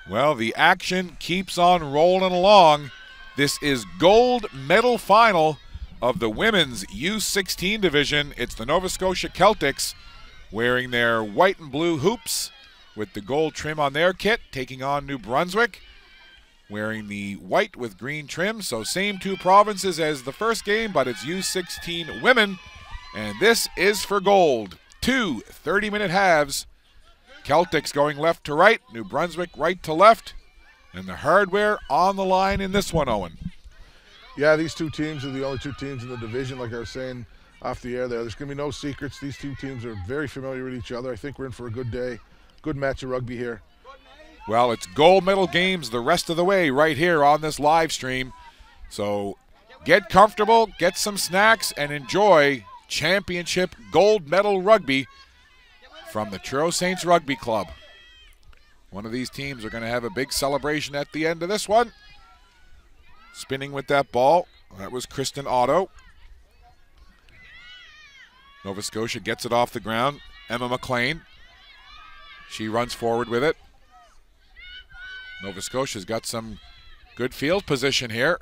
Well, the action keeps on rolling along. This is gold medal final of the women's U16 division. It's the Nova Scotia Celtics wearing their white and blue hoops with the gold trim on their kit, taking on New Brunswick wearing the white with green trim. So same two provinces as the first game, but it's U16 women, and this is for gold. Two 30-minute halves. Celtics going left to right, New Brunswick right to left, and the hardware on the line in this one, Owen. Yeah, these two teams are the only two teams in the division, like I was saying off the air there. There's going to be no secrets. These two teams are very familiar with each other. I think we're in for a good day, good match of rugby here. Well, it's gold medal games the rest of the way right here on this live stream. So get comfortable, get some snacks, and enjoy championship gold medal rugby from the Truro Saints Rugby Club. One of these teams are going to have a big celebration at the end of this one. Spinning with that ball, that was Kristen Otto. Nova Scotia gets it off the ground. Emma McLean, she runs forward with it. Nova Scotia's got some good field position here.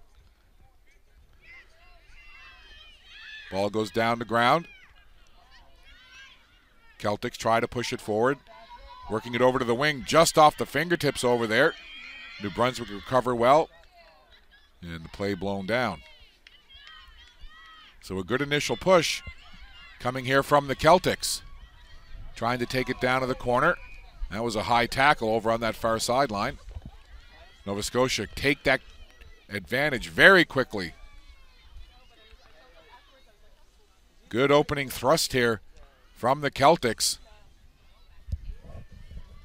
Ball goes down to ground. Celtics try to push it forward. Working it over to the wing, just off the fingertips over there. New Brunswick recover well. And the play blown down. So a good initial push coming here from the Celtics. Trying to take it down to the corner. That was a high tackle over on that far sideline. Nova Scotia take that advantage very quickly. Good opening thrust here from the Celtics.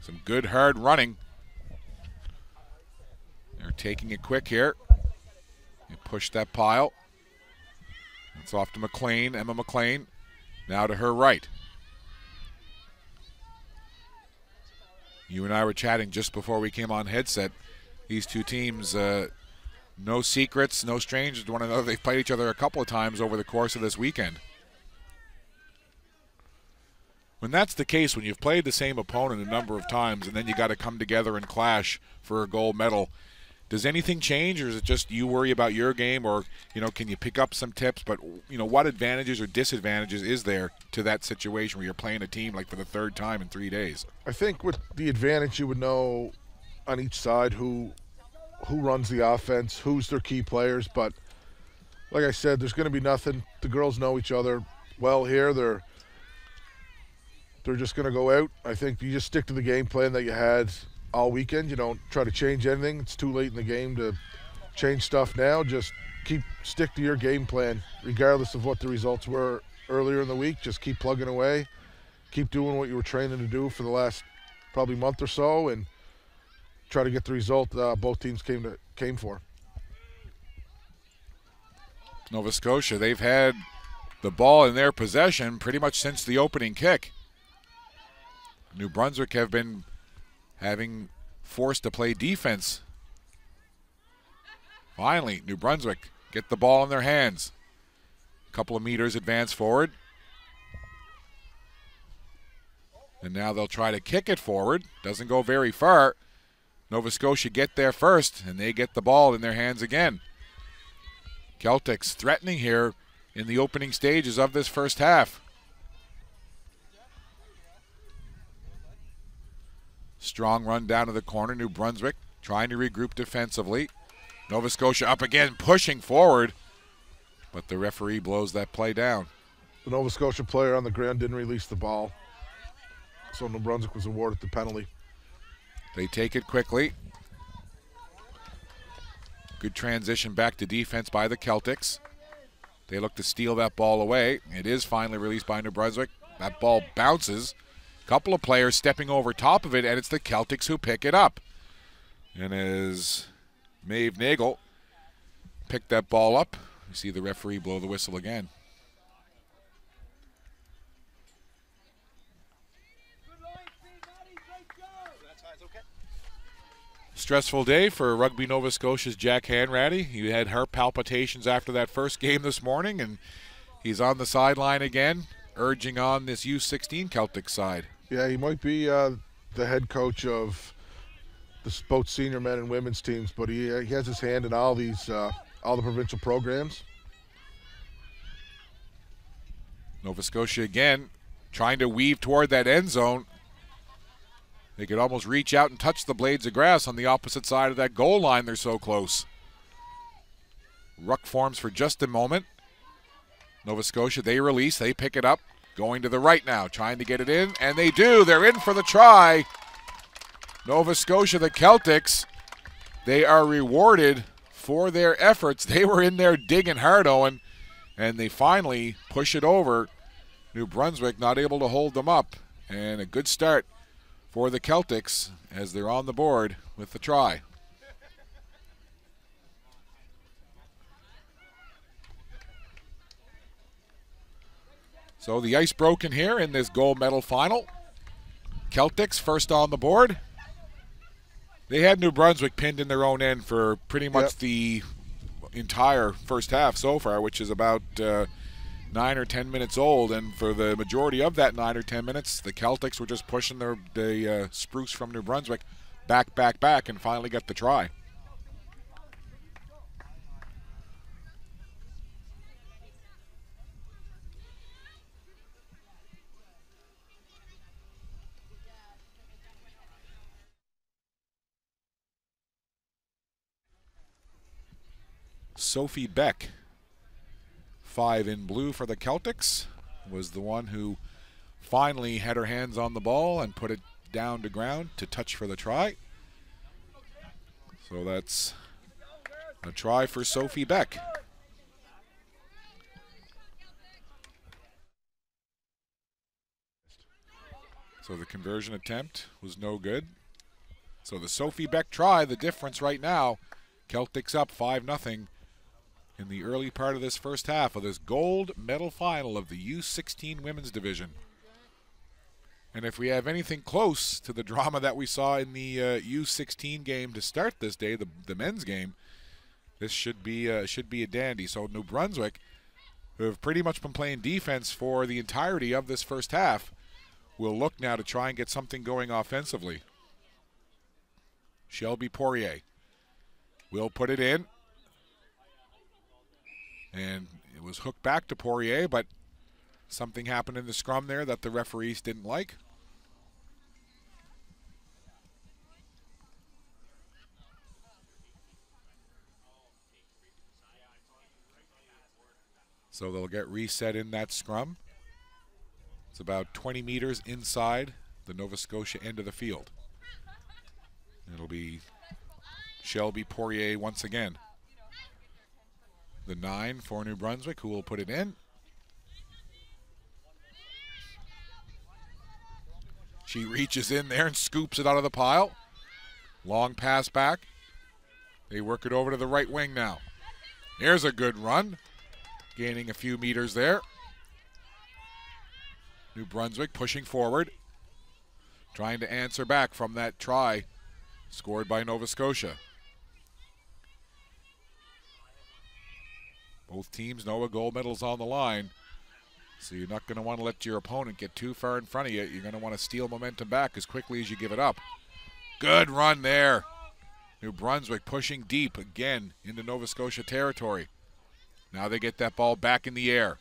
Some good hard running. They're taking it quick here. They push that pile. It's off to McLean, Emma McLean. Now to her right. You and I were chatting just before we came on headset. These two teams, no secrets, no strangers to one another. They've played each other a couple of times over the course of this weekend. When that's the case, when you've played the same opponent a number of times and then you got to come together and clash for a gold medal, does anything change, or is it just you worry about your game, or can you pick up some tips? But what advantages or disadvantages is there to that situation where you're playing a team like for the third time in 3 days? I think with the advantage, you would know on each side who runs the offense, who's their key players. But like I said, there's going to be nothing. The girls know each other well here. They're just going to go out. I think you just stick to the game plan that you had all weekend. You don't try to change anything. It's too late in the game to change stuff now. Just stick to your game plan, regardless of what the results were earlier in the week. Just keep plugging away. Keep doing what you were training to do for the last probably month or so, and try to get the result both teams came for. Nova Scotia, they've had the ball in their possession pretty much since the opening kick. New Brunswick have been having forced to play defense. Finally, New Brunswick get the ball in their hands. A couple of meters advance forward. And now they'll try to kick it forward. Doesn't go very far. Nova Scotia get there first, and they get the ball in their hands again. Celtics threatening here in the opening stages of this first half. Strong run down to the corner. New Brunswick trying to regroup defensively. Nova Scotia up again, pushing forward, but the referee blows that play down. The Nova Scotia player on the ground didn't release the ball, so New Brunswick was awarded the penalty. They take it quickly. Good transition back to defense by the Celtics. They look to steal that ball away. It is finally released by New Brunswick. That ball bounces. Couple of players stepping over top of it, and it's the Celtics who pick it up. And as Maeve Nagel picked that ball up, you see the referee blow the whistle again. Stressful day for Rugby Nova Scotia's Jack Hanratty. He had heart palpitations after that first game this morning, and he's on the sideline again, urging on this U16 Celtic side. Yeah, he might be the head coach of both senior men and women's teams, but he has his hand in all these all the provincial programs. Nova Scotia again trying to weave toward that end zone. They could almost reach out and touch the blades of grass on the opposite side of that goal line. They're so close. Ruck forms for just a moment. Nova Scotia, they release, they pick it up. Going to the right now, trying to get it in, and they do. They're in for the try. Nova Scotia, the Celtics, they are rewarded for their efforts. They were in there digging hard, Owen, and they finally push it over. New Brunswick not able to hold them up, and a good start for the Celtics as they're on the board with the try. So the ice broken here in this gold medal final. Celtics first on the board. They had New Brunswick pinned in their own end for pretty much the entire first half so far, which is about 9 or 10 minutes old. And for the majority of that 9 or 10 minutes, the Celtics were just pushing the Spruce from New Brunswick back, and finally got the try. Sophie Beck, 5 in blue for the Celtics, was the one who finally had her hands on the ball and put it down to ground to touch for the try. So that's a try for Sophie Beck. So the conversion attempt was no good. So the Sophie Beck try, the difference right now, Celtics up 5-0. In the early part of this first half of this gold medal final of the U16 women's division. And if we have anything close to the drama that we saw in the U16 game to start this day, the men's game, this should be a dandy. So New Brunswick, who have pretty much been playing defense for the entirety of this first half, will look now to try and get something going offensively. Shelby Poirier will put it in. And it was hooked back to Poirier, but something happened in the scrum there that the referees didn't like. So they'll get reset in that scrum. It's about 20 meters inside the Nova Scotia end of the field. It'll be Shelby Poirier once again. The 9 for New Brunswick, who will put it in. She reaches in there and scoops it out of the pile. Long pass back. They work it over to the right wing now. Here's a good run. Gaining a few meters there. New Brunswick pushing forward. Trying to answer back from that try scored by Nova Scotia. Both teams know a gold medal's on the line, so you're not going to want to let your opponent get too far in front of you. You're going to want to steal momentum back as quickly as you give it up. Good run there. New Brunswick pushing deep again into Nova Scotia territory. Now they get that ball back in the air.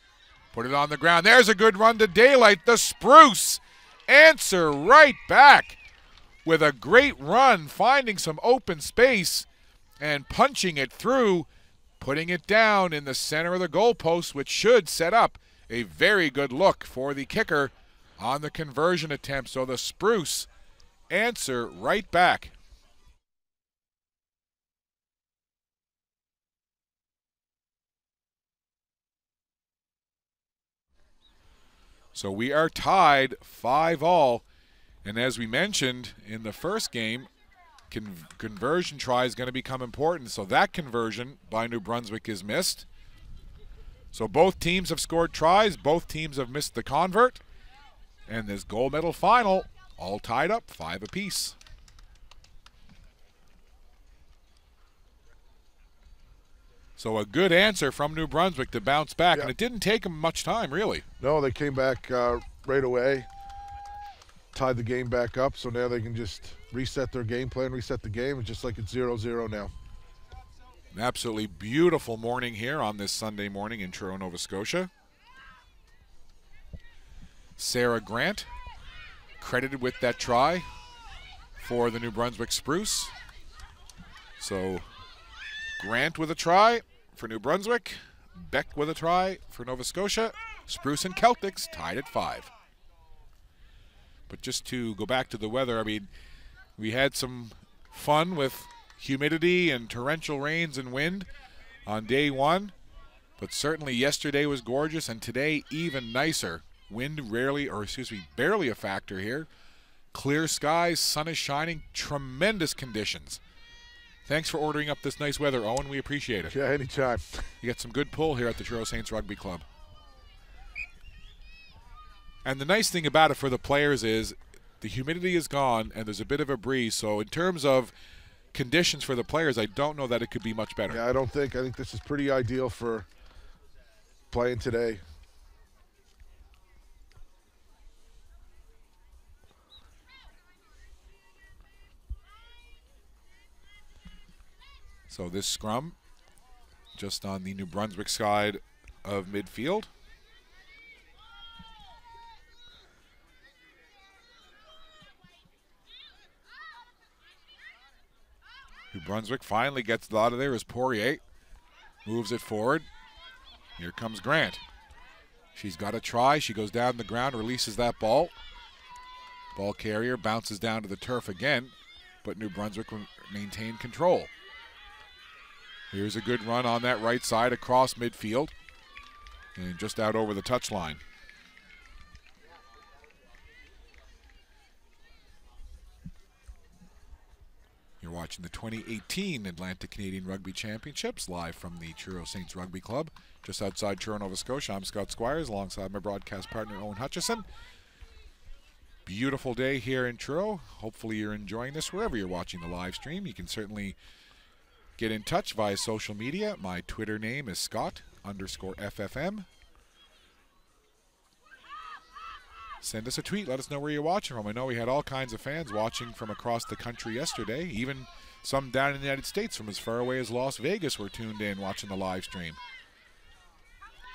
Put it on the ground. There's a good run to daylight. The Spruce answer right back with a great run, finding some open space and punching it through, putting it down in the center of the goalpost, which should set up a very good look for the kicker on the conversion attempt. So the Spruce answer right back. So we are tied 5-5, and as we mentioned in the first game, conversion try is going to become important. So that conversion by New Brunswick is missed. So both teams have scored tries. Both teams have missed the convert. And this gold medal final all tied up 5 apiece. So a good answer from New Brunswick to bounce back. And it didn't take them much time, really. No, they came back right away. tied the game back up, so now they can just reset their game plan, reset the game. It's just like it's 0-0 now. An absolutely beautiful morning here on this Sunday morning in Truro, Nova Scotia. Sarah Grant credited with that try for the New Brunswick Spruce. So Grant with a try for New Brunswick, Beck with a try for Nova Scotia. Spruce and Celtics tied at 5. But just to go back to the weather, I mean, we had some fun with humidity and torrential rains and wind on day one, but certainly yesterday was gorgeous, and today even nicer. Wind barely a factor here. Clear skies, sun is shining, tremendous conditions. Thanks for ordering up this nice weather, Owen. We appreciate it. Yeah, anytime. You got some good pull here at the Truro Saints Rugby Club. And the nice thing about it for the players is the humidity is gone and there's a bit of a breeze. So in terms of conditions for the players, I don't know that it could be much better. Yeah, I think this is pretty ideal for playing today. So this scrum just on the New Brunswick side of midfield. New Brunswick finally gets it out of there as Poirier moves it forward. Here comes Grant. She's got a try. She goes down the ground, releases that ball. Ball carrier bounces down to the turf again, but New Brunswick will maintain control. Here's a good run on that right side across midfield and just out over the touchline. You're watching the 2018 Atlantic Canadian Rugby Championships live from the Truro Saints Rugby Club just outside Truro, Nova Scotia. I'm Scott Squires alongside my broadcast partner Owen Hutchison. Beautiful day here in Truro. Hopefully you're enjoying this wherever you're watching the live stream. You can certainly get in touch via social media. My Twitter name is Scott_FFM. Send us a tweet. Let us know where you're watching from. I know we had all kinds of fans watching from across the country yesterday. Even some down in the United States from as far away as Las Vegas were tuned in watching the live stream.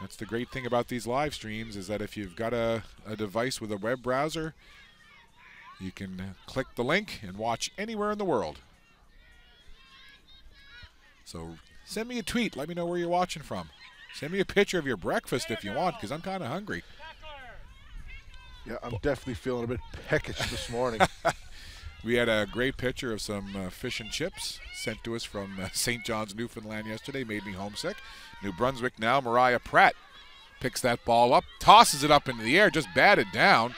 That's the great thing about these live streams, is that if you've got a device with a web browser, you can click the link and watch anywhere in the world. So send me a tweet. Let me know where you're watching from. Send me a picture of your breakfast if you want, because I'm kind of hungry. Yeah, I'm definitely feeling a bit peckish this morning. We had a great picture of some fish and chips sent to us from St. John's, Newfoundland yesterday. Made me homesick. New Brunswick now. Mariah Pratt picks that ball up, tosses it up into the air, just batted down.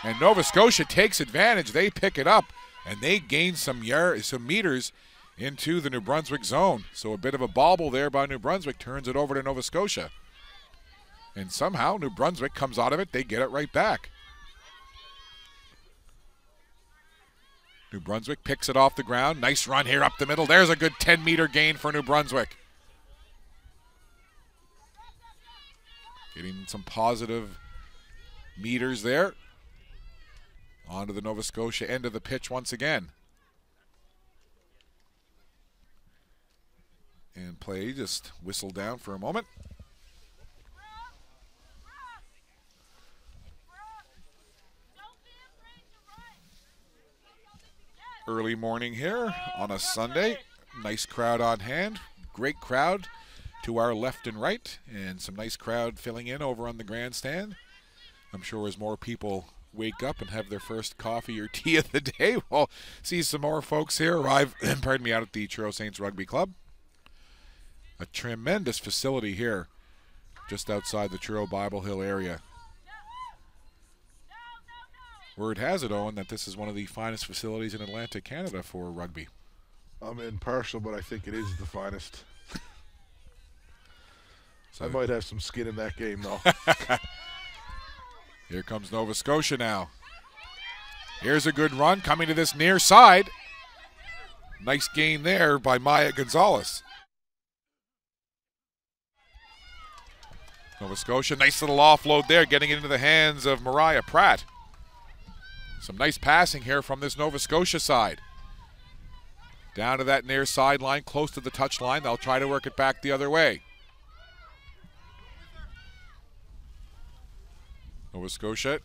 And Nova Scotia takes advantage. They pick it up, and they gain some meters into the New Brunswick zone. So a bit of a bobble there by New Brunswick turns it over to Nova Scotia. And somehow New Brunswick comes out of it. They get it right back. New Brunswick picks it off the ground. Nice run here up the middle. There's a good 10-meter gain for New Brunswick. Getting some positive meters there. Onto the Nova Scotia end of the pitch once again. And play just whistled down for a moment. Early morning here on a Sunday. Nice crowd on hand. Great crowd to our left and right. And some nice crowd filling in over on the grandstand. I'm sure as more people wake up and have their first coffee or tea of the day, we'll see some more folks here arrive pardon me, out at the Truro Saints Rugby Club. A tremendous facility here just outside the Truro Bible Hill area. Word has it, Owen, that this is one of the finest facilities in Atlantic Canada for rugby. I'm impartial, but I think it is the finest. So I might have some skin in that game, though. Here comes Nova Scotia now. Here's a good run coming to this near side. Nice gain there by Maya Gonzalez. Nova Scotia, nice little offload there, getting it into the hands of Mariah Pratt. Some nice passing here from this Nova Scotia side. Down to that near sideline, close to the touchline. They'll try to work it back the other way. Nova Scotia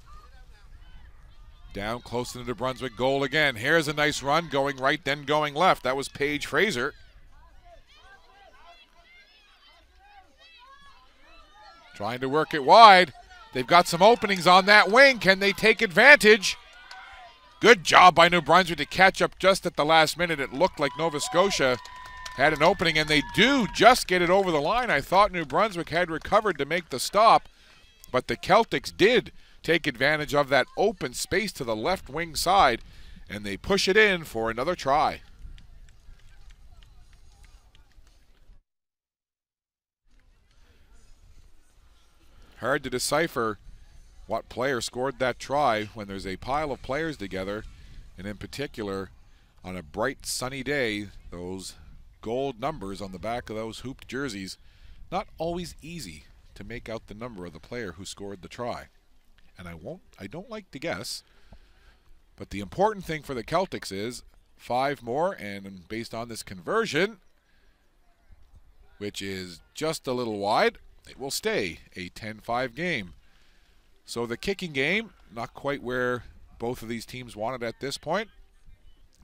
down close to the New Brunswick goal again. Here's a nice run, going right, then going left. That was Paige Fraser. Trying to work it wide. They've got some openings on that wing. Can they take advantage? Good job by New Brunswick to catch up just at the last minute. It looked like Nova Scotia had an opening, and they do just get it over the line. I thought New Brunswick had recovered to make the stop, but the Celtics did take advantage of that open space to the left wing side, and they push it in for another try. Hard to decipher what player scored that try when there's a pile of players together, and in particular, on a bright sunny day, those gold numbers on the back of those hooped jerseys, not always easy to make out the number of the player who scored the try. And I don't like to guess, but the important thing for the Celtics is 5 more, and based on this conversion, which is just a little wide, it will stay a 10-5 game. So the kicking game, not quite where both of these teams wanted at this point.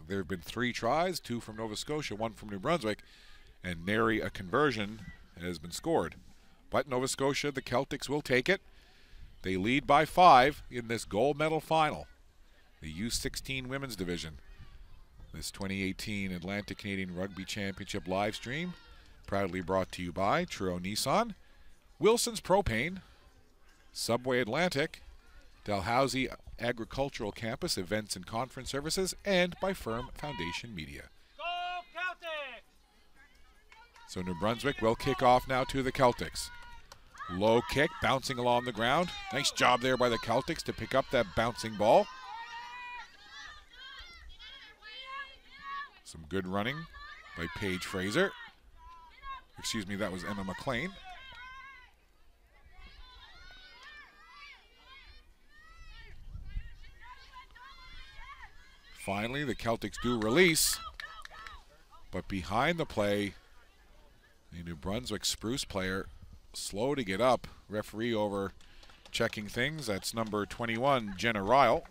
There have been 3 tries, 2 from Nova Scotia, 1 from New Brunswick, and nary a conversion has been scored. But Nova Scotia, the Celtics will take it. They lead by 5 in this gold medal final, the U16 women's division. This 2018 Atlantic Canadian Rugby Championship live stream, proudly brought to you by Truro Nissan, Wilson's Propane, Subway Atlantic, Dalhousie Agricultural Campus Events and Conference Services, and by Firm Foundation Media. Go Celtic! So New Brunswick will kick off now to the Celtics. Low kick, bouncing along the ground. Nice job there by the Celtics to pick up that bouncing ball. Some good running by Paige Fraser. Excuse me, that was Emma McLean. Finally, the Celtics do release, but behind the play, the New Brunswick Spruce player slow to get up. Referee over checking things. That's number 21, Jenna Ryle.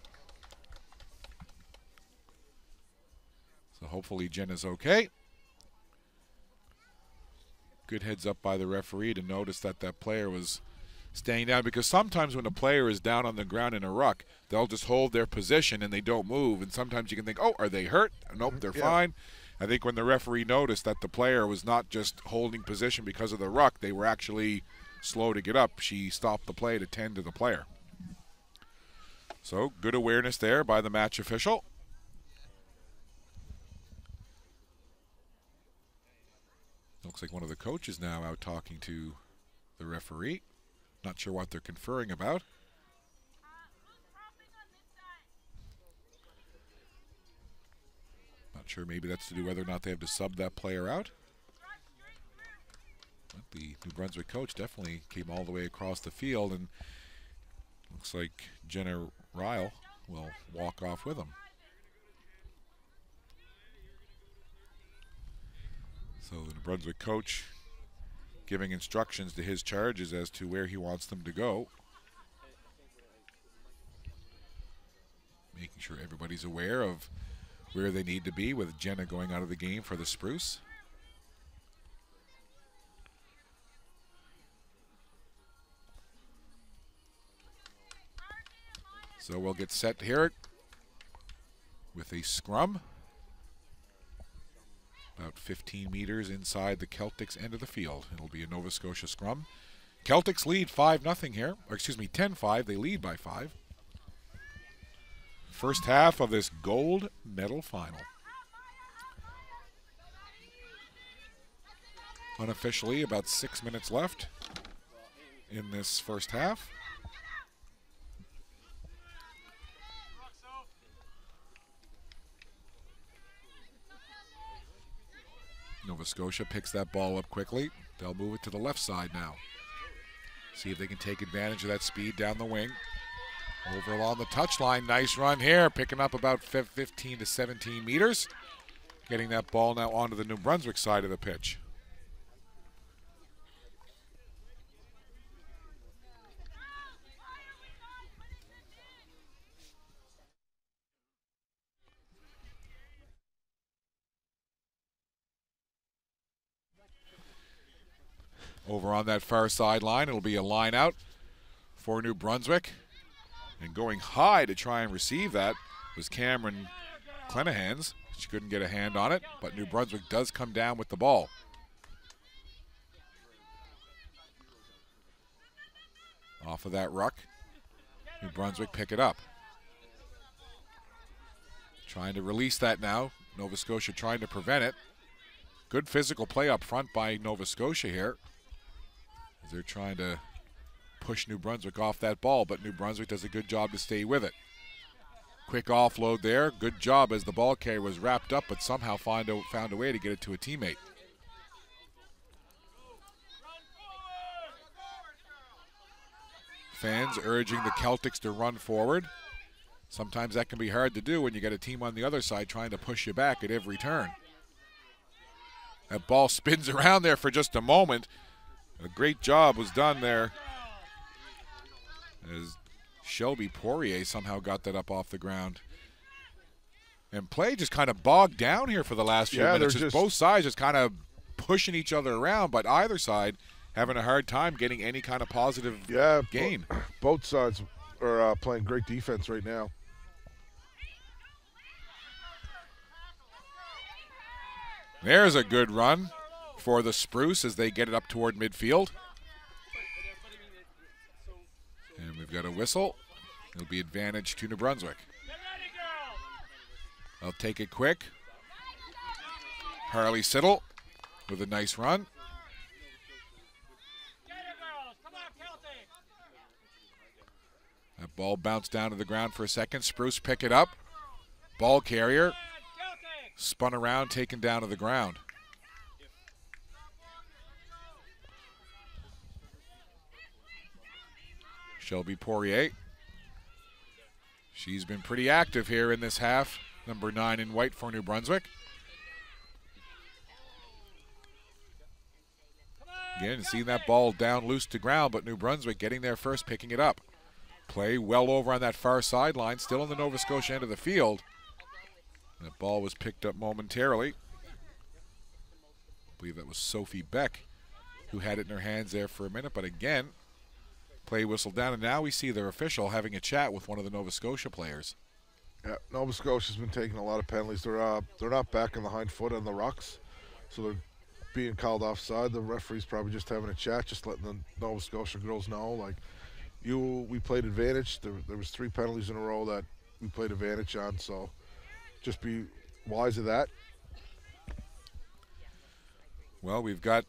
So hopefully Jenna's okay. Good heads up by the referee to notice that that player was staying down, because sometimes when a player is down on the ground in a ruck, they'll just hold their position and they don't move, and sometimes you can think, oh, are they hurt? Nope, they're fine. I think when the referee noticed that the player was not just holding position because of the ruck, they were actually slow to get up, she stopped the play to tend to the player. So good awareness there by the match official. Looks like one of the coaches now out talking to the referee. Not sure what they're conferring about. Not sure, maybe that's to do whether or not they have to sub that player out. But the New Brunswick coach definitely came all the way across the field, and looks like Jenna Ryle will walk off with him. So the New Brunswick coach giving instructions to his charges as to where he wants them to go. Making sure everybody's aware of where they need to be, with Jenna going out of the game for the Spruce. So we'll get set here with a scrum. About 15 meters inside the Celtics end of the field. It'll be a Nova Scotia scrum. Celtics lead 5-0 here, or excuse me, 10-5. They lead by 5. First half of this gold medal final. Unofficially, about 6 minutes left in this first half. Nova Scotia picks that ball up quickly. They'll move it to the left side now. See if they can take advantage of that speed down the wing. Over along the touchline, nice run here, picking up about 15 to 17 meters. Getting that ball now onto the New Brunswick side of the pitch. Over on that far sideline, it'll be a line out for New Brunswick. And going high to try and receive that was Cameron Clenahans. She couldn't get a hand on it, but New Brunswick does come down with the ball. Off of that ruck, New Brunswick pick it up. Trying to release that now. Nova Scotia trying to prevent it. Good physical play up front by Nova Scotia here. As they're trying to push New Brunswick off that ball, but New Brunswick does a good job to stay with it. Quick offload there. Good job as the ball carrier was wrapped up, but somehow found a way to get it to a teammate. Fans urging the Celtics to run forward. Sometimes that can be hard to do when you get a team on the other side trying to push you back at every turn. That ball spins around there for just a moment. A great job was done there as Shelby Poirier somehow got that up off the ground. And play just kind of bogged down here for the last few minutes. Just both sides just kind of pushing each other around, but either side having a hard time getting any kind of positive gain. Both sides are playing great defense right now. There's a good run for the Spruce as they get it up toward midfield. And we've got a whistle. It'll be advantage to New Brunswick. They'll take it quick. Harley Siddle with a nice run. That ball bounced down to the ground for a second. Spruce pick it up. Ball carrier spun around, taken down to the ground. Shelby Poirier. She's been pretty active here in this half. Number 9 in white for New Brunswick. Again, seeing that ball down loose to ground, but New Brunswick getting there first, picking it up. Play well over on that far sideline, still on the Nova Scotia end of the field. That ball was picked up momentarily. I believe that was Sophie Beck who had it in her hands there for a minute, but again, play whistled down, and now we see their official having a chat with one of the Nova Scotia players. Yeah, Nova Scotia's been taking a lot of penalties. They're not back on the hind foot on the rucks, so they're being called offside. The referee's probably just having a chat, just letting the Nova Scotia girls know, like, we played advantage. There was 3 penalties in a row that we played advantage on, so just be wise of that. Well, we've got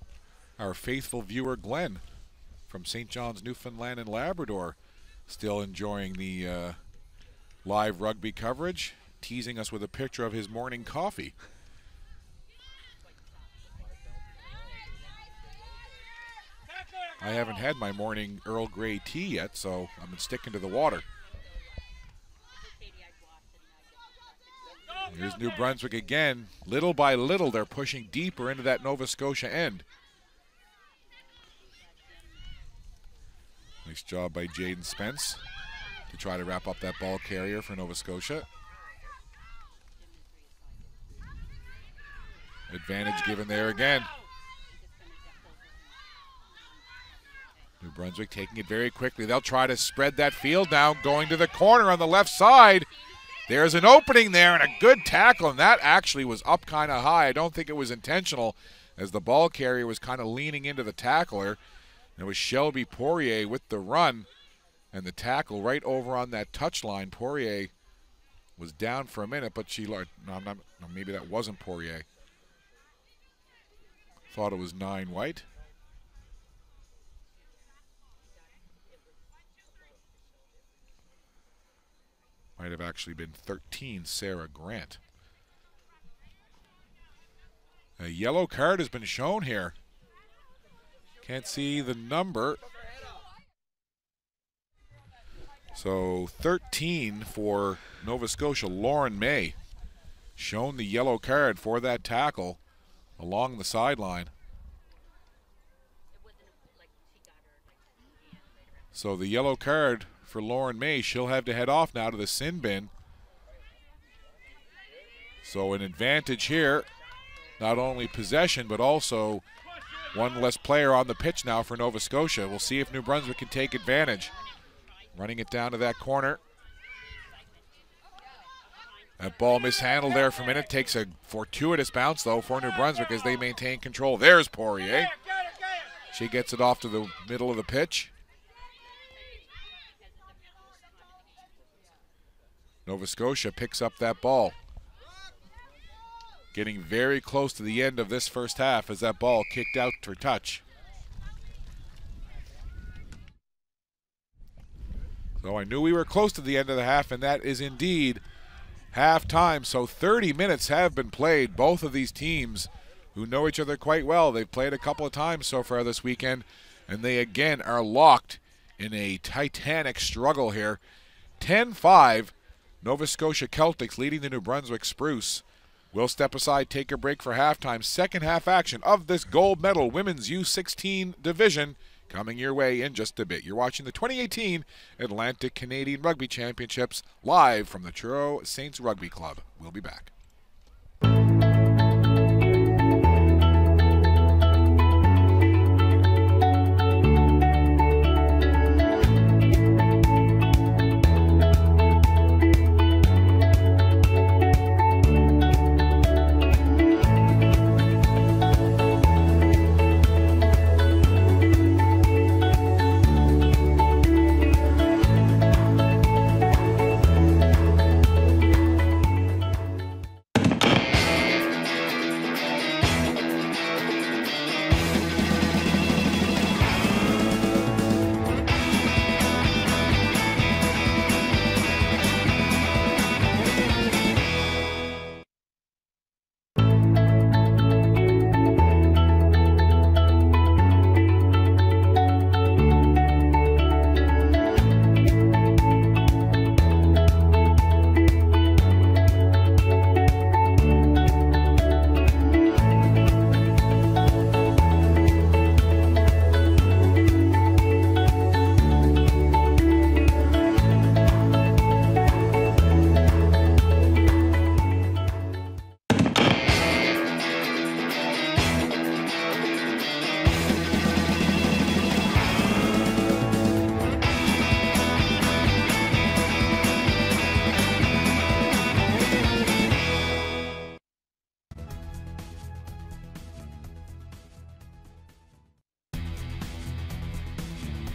our faithful viewer Glenn from St. John's, Newfoundland and Labrador still enjoying the live rugby coverage, teasing us with a picture of his morning coffee. I haven't had my morning Earl Grey tea yet, so I've been sticking to the water. Here's New Brunswick again. Little by little, they're pushing deeper into that Nova Scotia end. Nice job by Jaden Spence to try to wrap up that ball carrier for Nova Scotia. Advantage given there again. New Brunswick taking it very quickly. They'll try to spread that field now, going to the corner on the left side. There's an opening there and a good tackle, and that actually was up kind of high. I don't think it was intentional as the ball carrier was kind of leaning into the tackler. It was Shelby Poirier with the run and the tackle right over on that touchline. Poirier was down for a minute, but she no, maybe that wasn't Poirier. Thought it was 9 white. Might have actually been 13 Sarah Grant. A yellow card has been shown here. Can't see the number. So 13 for Nova Scotia. Lauren May shown the yellow card for that tackle along the sideline. So the yellow card for Lauren May, she'll have to head off now to the sin bin. So an advantage here, not only possession, but also one less player on the pitch now for Nova Scotia. We'll see if New Brunswick can take advantage. Running it down to that corner. That ball mishandled there for a minute. Takes a fortuitous bounce, though, for New Brunswick as they maintain control. There's Poirier. She gets it off to the middle of the pitch. Nova Scotia picks up that ball. Getting very close to the end of this first half as that ball kicked out for touch. So I knew we were close to the end of the half, and that is indeed halftime. So 30 minutes have been played. Both of these teams who know each other quite well, they've played a couple of times so far this weekend, and they again are locked in a titanic struggle here. 10-5, Nova Scotia Celtics leading the New Brunswick Spruce. We'll step aside, take a break for halftime. Second half action of this gold medal women's U16 division coming your way in just a bit. You're watching the 2018 Atlantic Canadian Rugby Championships live from the Truro Saints Rugby Club. We'll be back.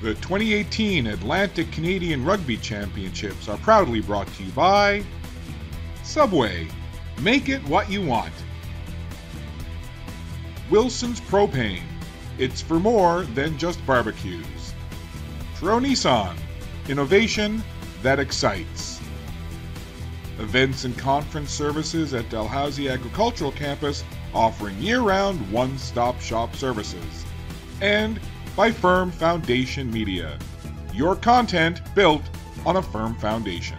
The 2018 Atlantic Canadian Rugby Championships are proudly brought to you by Subway. Make it what you want. Wilson's Propane. It's for more than just barbecues. Truro Nissan. Innovation that excites. Events and conference services at Dalhousie Agricultural Campus offering year-round one-stop shop services. And by Firm Foundation Media. Your content built on a firm foundation.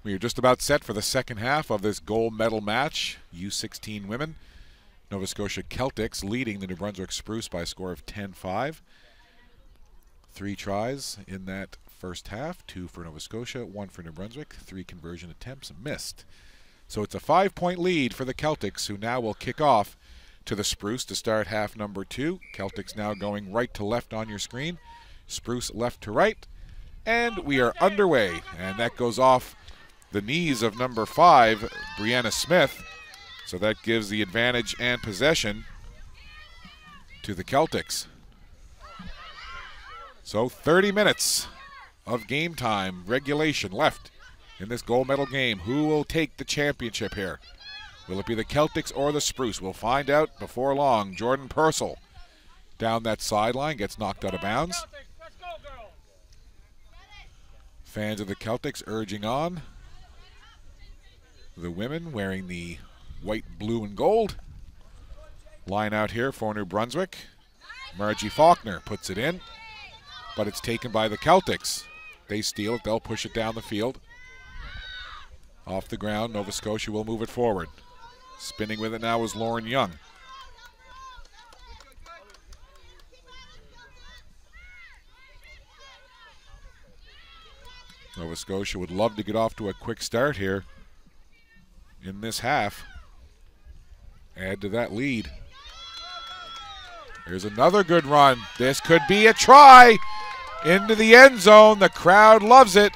We are just about set for the second half of this gold medal match. U16 women. Nova Scotia Celtics leading the New Brunswick Spruce by a score of 10-5. 3 tries in that first half. 2 for Nova Scotia, 1 for New Brunswick. 3 conversion attempts missed. So it's a 5-point lead for the Celtics, who now will kick off to the Spruce to start half number 2. Celtics now going right to left on your screen. Spruce left to right. And we are underway. And that goes off the knees of number 5, Brianna Smith. So that gives the advantage and possession to the Celtics. So 30 minutes of game time, regulation left in this gold medal game. Who will take the championship here? Will it be the Celtics or the Spruce? We'll find out before long. Jordan Purcell down that sideline gets knocked out of bounds. Fans of the Celtics urging on. The women wearing the white, blue, and gold. Line out here for New Brunswick. Margie Faulkner puts it in, but it's taken by the Celtics. They steal it. They'll push it down the field. Off the ground, Nova Scotia will move it forward. Spinning with it now is Lauren Young. Nova Scotia would love to get off to a quick start here in this half. Add to that lead. Here's another good run. This could be a try into the end zone. The crowd loves it.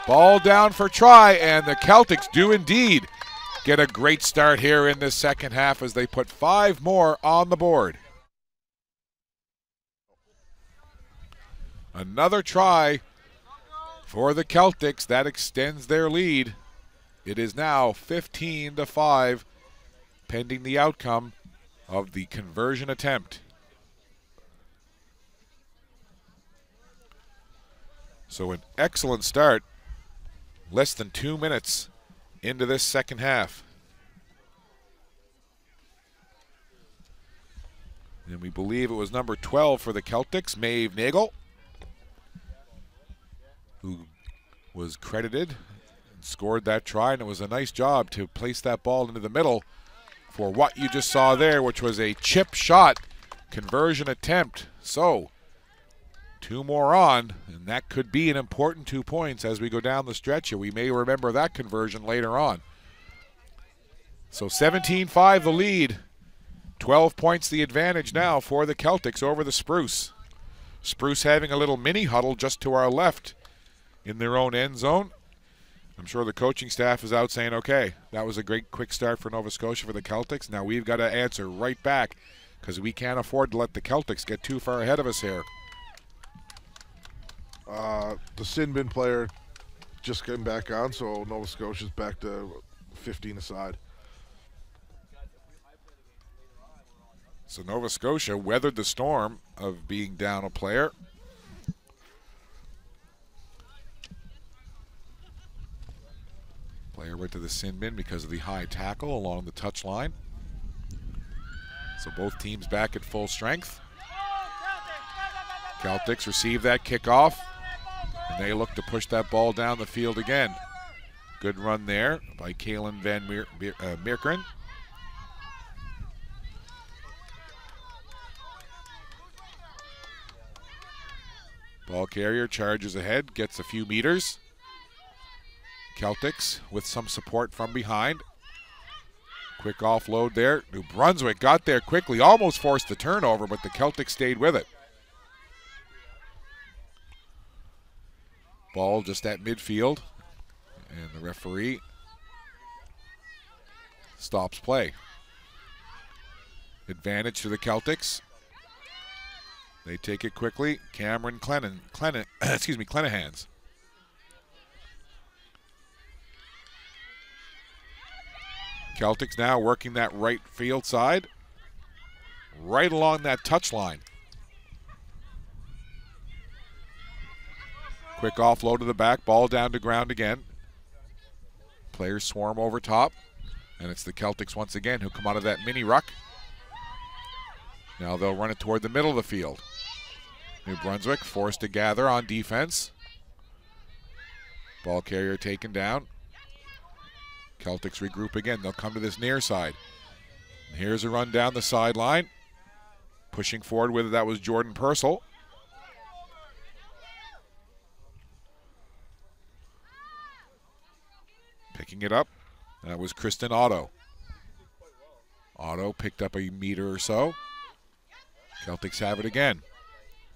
Ball down for try, and the Celtics do indeed get a great start here in this second half as they put 5 more on the board. Another try for the Celtics. That extends their lead. It is now 15-5, pending the outcome of the conversion attempt. So an excellent start, less than 2 minutes into this second half. And we believe it was number 12 for the Celtics, Maeve Nagel, who was credited and scored that try, and it was a nice job to place that ball into the middle for what you just saw there, which was a chip shot conversion attempt. So 2 more on, and that could be an important 2 points as we go down the stretch here. We may remember that conversion later on. So 17-5 the lead. 12 points the advantage now for the Celtics over the Spruce. Spruce having a little mini huddle just to our left in their own end zone. I'm sure the coaching staff is out saying, okay, that was a great quick start for Nova Scotia for the Celtics. Now we've got to answer right back because we can't afford to let the Celtics get too far ahead of us here. The sin bin player just came back on, so Nova Scotia's back to 15 aside. So Nova Scotia weathered the storm of being down a player. Player went to the sin bin because of the high tackle along the touch line. So both teams back at full strength. Celtics receive that kickoff, and they look to push that ball down the field again. Good run there by Kaylin Van Meerkeren. Ball carrier charges ahead, gets a few meters. Celtics with some support from behind. Quick offload there. New Brunswick got there quickly, almost forced the turnover, but the Celtics stayed with it. Ball just at midfield, and the referee stops play. Advantage to the Celtics. They take it quickly. Cameron Clenahans. Celtics now working that right field side, right along that touch line. Quick offload to the back, ball down to ground again. Players swarm over top, and it's the Celtics once again who come out of that mini ruck. Now they'll run it toward the middle of the field. New Brunswick forced to gather on defense. Ball carrier taken down. Celtics regroup again. They'll come to this near side. And here's a run down the sideline. Pushing forward with it, that was Jordan Purcell. Picking it up, that was Kristen Otto. Otto picked up a meter or so. Celtics have it again.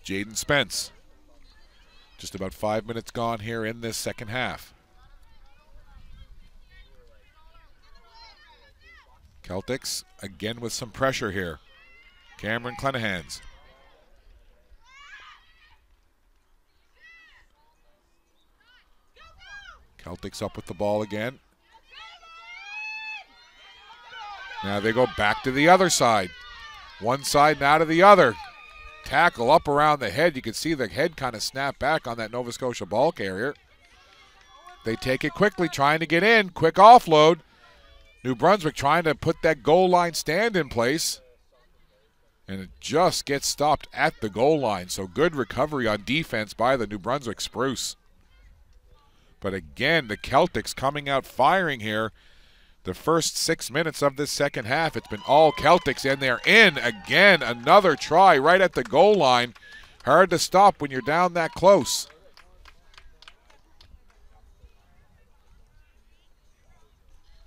Jaden Spence. Just about 5 minutes gone here in this second half. Celtics again with some pressure here. Cameron Clenahans. Celtics up with the ball again. Now they go back to the other side. One side now to the other. Tackle up around the head. You can see the head kind of snap back on that Nova Scotia ball carrier. They take it quickly, trying to get in. Quick offload. New Brunswick trying to put that goal line stand in place. And it just gets stopped at the goal line. So good recovery on defense by the New Brunswick Spruce. But again, the Celtics coming out firing here. The first 6 minutes of this second half, it's been all Celtics, and they're in again. Another try right at the goal line. Hard to stop when you're down that close.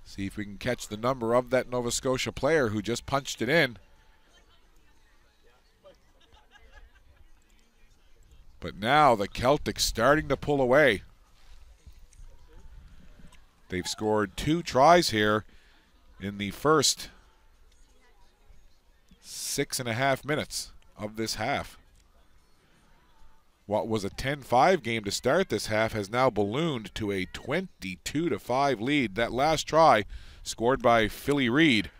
See if we can catch the number of that Nova Scotia player who just punched it in. But now the Celtics starting to pull away. They've scored 2 tries here in the first 6.5 minutes of this half. What was a 10-5 game to start this half has now ballooned to a 22-5 lead. That last try scored by Philly Reed.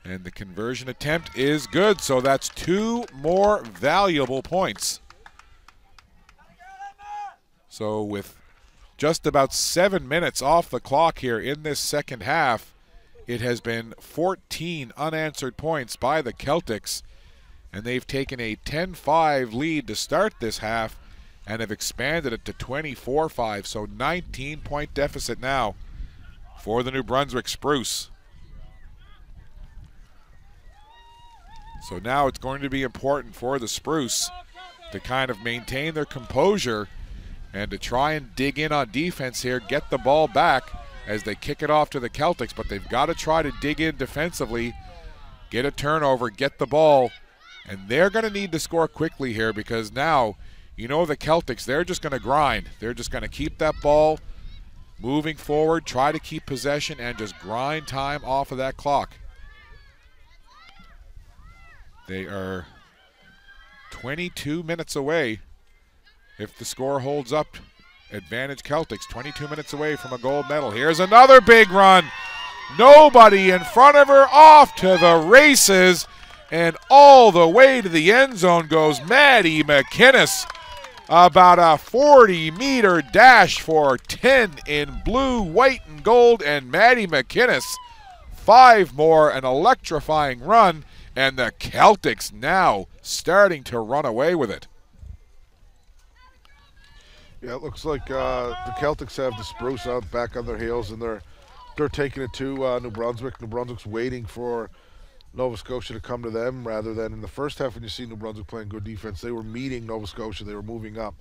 And the conversion attempt is good, so that's 2 more valuable points. So with just about 7 minutes off the clock here in this second half, it has been 14 unanswered points by the Celtics, and they've taken a 10-5 lead to start this half and have expanded it to 24-5, so 19-point deficit now for the New Brunswick Spruce. So now it's going to be important for the Spruce to kind of maintain their composure and to try and dig in on defense here, get the ball back as they kick it off to the Celtics, but they've got to try to dig in defensively, get a turnover, get the ball, and they're going to need to score quickly here because now, you know, the Celtics, they're just going to grind. They're just going to keep that ball moving forward, try to keep possession, and just grind time off of that clock. They are 22 minutes away. If the score holds up, advantage Celtics, 22 minutes away from a gold medal. Here's another big run. Nobody in front of her, off to the races, and all the way to the end zone goes Maddie McInnes. About a 40-meter dash for 10 in blue, white, and gold, and Maddie McInnes. 5 more, an electrifying run, and the Celtics now starting to run away with it. Yeah, it looks like the Celtics have the Spruce out back on their heels, and they're taking it to New Brunswick. New Brunswick's waiting for Nova Scotia to come to them rather than in the first half when you see New Brunswick playing good defense. They were meeting Nova Scotia. They were moving up.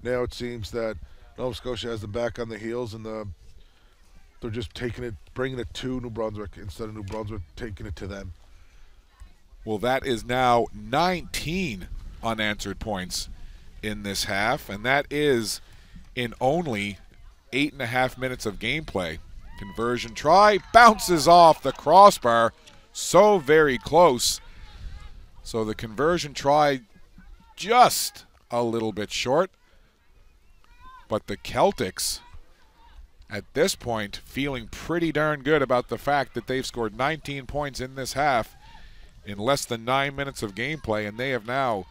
Now it seems that Nova Scotia has them back on the heels, and they're just taking it, bringing it to New Brunswick instead of New Brunswick taking it to them. Well, that is now 19 unanswered points in this half, and that is in only 8.5 minutes of gameplay. Conversion try, bounces off the crossbar, so very close. So the conversion try just a little bit short, but the Celtics at this point feeling pretty darn good about the fact that they've scored 19 points in this half in less than 9 minutes of gameplay, and they have now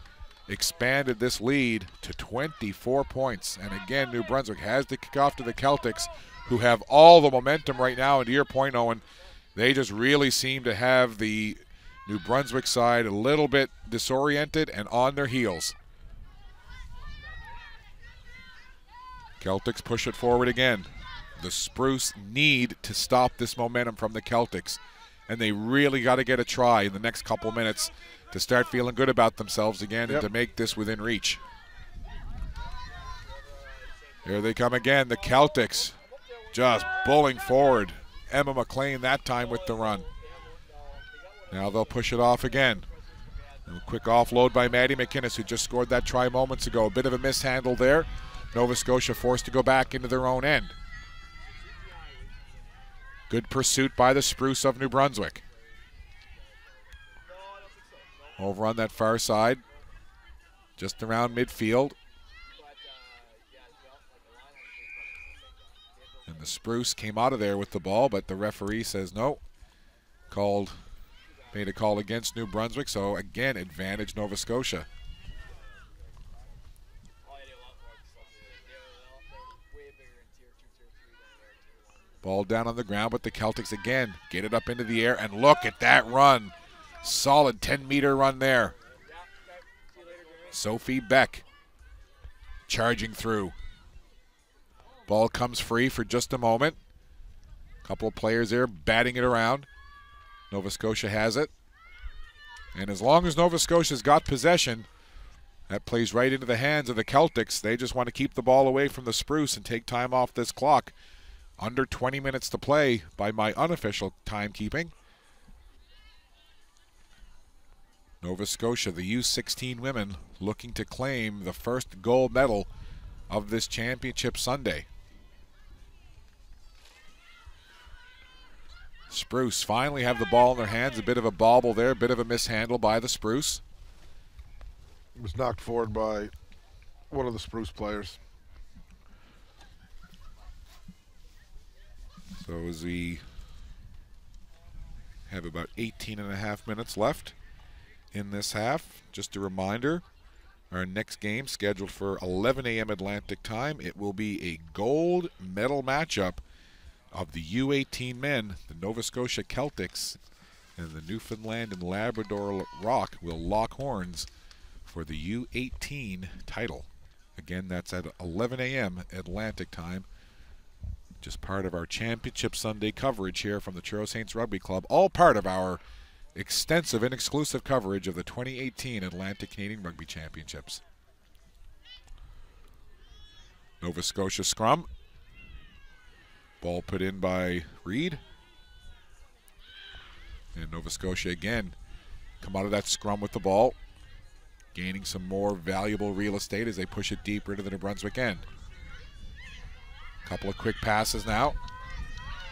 expanded this lead to 24 points. And again, New Brunswick has to kick off to the Celtics, who have all the momentum right now. And to your point, Owen, they just really seem to have the New Brunswick side a little bit disoriented and on their heels. Celtics push it forward again. The Spruce need to stop this momentum from the Celtics, and they really got to get a try in the next couple minutes to start feeling good about themselves again and to make this within reach. Here they come again, the Celtics just bowling forward. Emma McLean that time with the run. Now they'll push it off again. A quick offload by Maddie McInnes, who just scored that try moments ago. A bit of a mishandle there. Nova Scotia forced to go back into their own end. Good pursuit by the Spruce of New Brunswick. Over on that far side, just around midfield. And the Spruce came out of there with the ball, but the referee says no. Made a call against New Brunswick, so again, advantage Nova Scotia. Ball down on the ground, but the Celtics again get it up into the air, and look at that run. Solid 10-meter run there. Sophie Beck charging through. Ball comes free for just a moment. Couple of players there batting it around. Nova Scotia has it. And as long as Nova Scotia's got possession, that plays right into the hands of the Celtics. They just want to keep the ball away from the Spruce and take time off this clock. Under 20 minutes to play by my unofficial timekeeping. Nova Scotia, the U16 women, looking to claim the first gold medal of this championship Sunday. Spruce finally have the ball in their hands. A bit of a bobble there, a bit of a mishandle by the Spruce. It was knocked forward by one of the Spruce players. So as we have about 18.5 minutes left in this half, just a reminder, our next game scheduled for 11 a.m. Atlantic time. It will be a gold medal matchup of the U18 men. The Nova Scotia Celtics and the Newfoundland and Labrador Rock will lock horns for the U18 title. Again, that's at 11 a.m. Atlantic time. Just part of our Championship Sunday coverage here from the Truro Saints Rugby Club. All part of our extensive and exclusive coverage of the 2018 Atlantic Canadian Rugby Championships. Nova Scotia scrum. Ball put in by Reed. And Nova Scotia again come out of that scrum with the ball, gaining some more valuable real estate as they push it deeper into the New Brunswick end. Couple of quick passes now.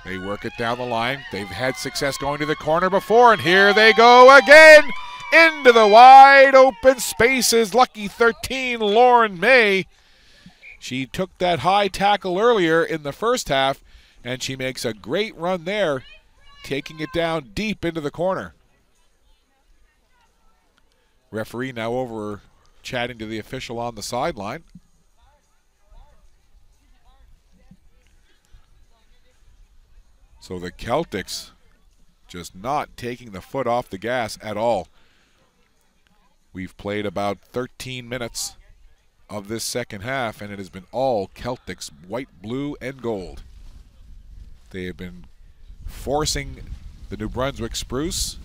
They work it down the line. They've had success going to the corner before, and here they go again into the wide open spaces. Lucky 13, Lauren May. She took that high tackle earlier in the first half, and she makes a great run there, taking it down deep into the corner. Referee now over chatting to the official on the sideline. So the Celtics just not taking the foot off the gas at all. We've played about 13 minutes of this second half, and it has been all Celtics, white, blue, and gold. They have been forcing the New Brunswick Spruce